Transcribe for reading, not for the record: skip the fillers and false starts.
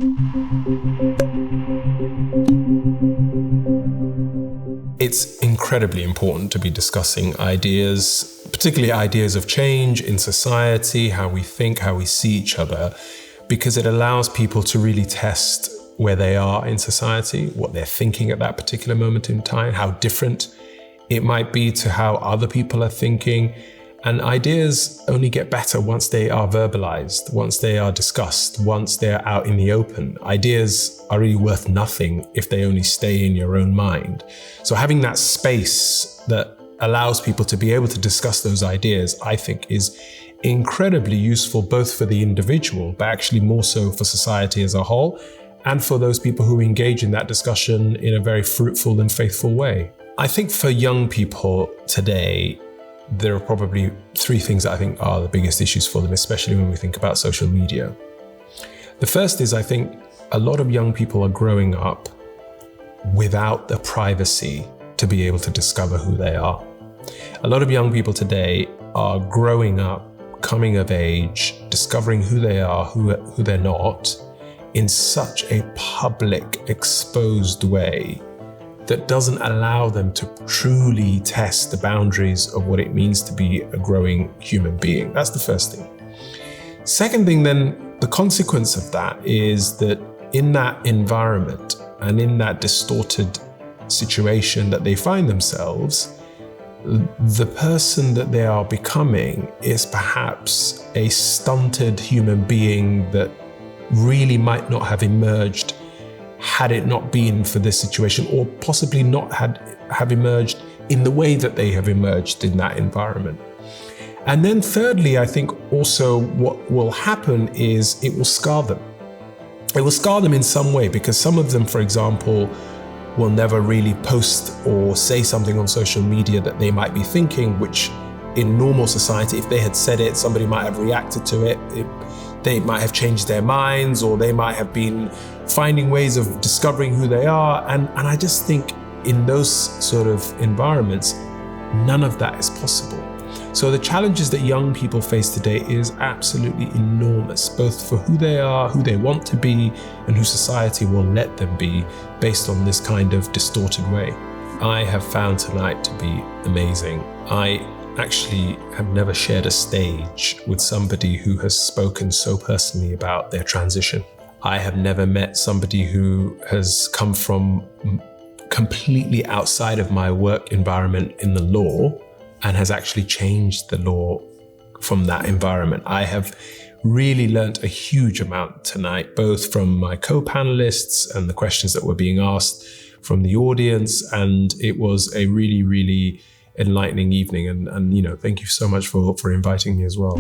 It's incredibly important to be discussing ideas, particularly ideas of change in society, how we think, how we see each other, because it allows people to really test where they are in society, what they're thinking at that particular moment in time, how different it might be to how other people are thinking. And ideas only get better once they are verbalized, once they are discussed, once they're out in the open. Ideas are really worth nothing if they only stay in your own mind. So having that space that allows people to be able to discuss those ideas, I think is incredibly useful, both for the individual, but actually more so for society as a whole, and for those people who engage in that discussion in a very fruitful and faithful way. I think for young people today, there are probably three things that I think are the biggest issues for them, especially when we think about social media. The first is, I think a lot of young people are growing up without the privacy to be able to discover who they are. A lot of young people today are growing up, coming of age, discovering who they are, who they're not, in such a public, exposed way that doesn't allow them to truly test the boundaries of what it means to be a growing human being. That's the first thing. Second thing then, the consequence of that is that in that environment and in that distorted situation that they find themselves, the person that they are becoming is perhaps a stunted human being that really might not have emerged had it not been for this situation, or possibly not have emerged in the way that they have emerged in that environment. And then thirdly, I think also what will happen is it will scar them. It will scar them in some way, because some of them, for example, will never really post or say something on social media that they might be thinking, which in normal society, if they had said it, somebody might have reacted to it. They might have changed their minds, or they might have been finding ways of discovering who they are. And I just think in those sort of environments, none of that is possible. So the challenges that young people face today is absolutely enormous, both for who they are, who they want to be, and who society will let them be based on this kind of distorted way. I have found tonight to be amazing. I actually have never shared a stage with somebody who has spoken so personally about their transition. I have never met somebody who has come from completely outside of my work environment in the law and has actually changed the law from that environment. I have really learned a huge amount tonight, both from my co-panelists and the questions that were being asked from the audience. And it was a really, really enlightening evening. And thank you so much for inviting me as well.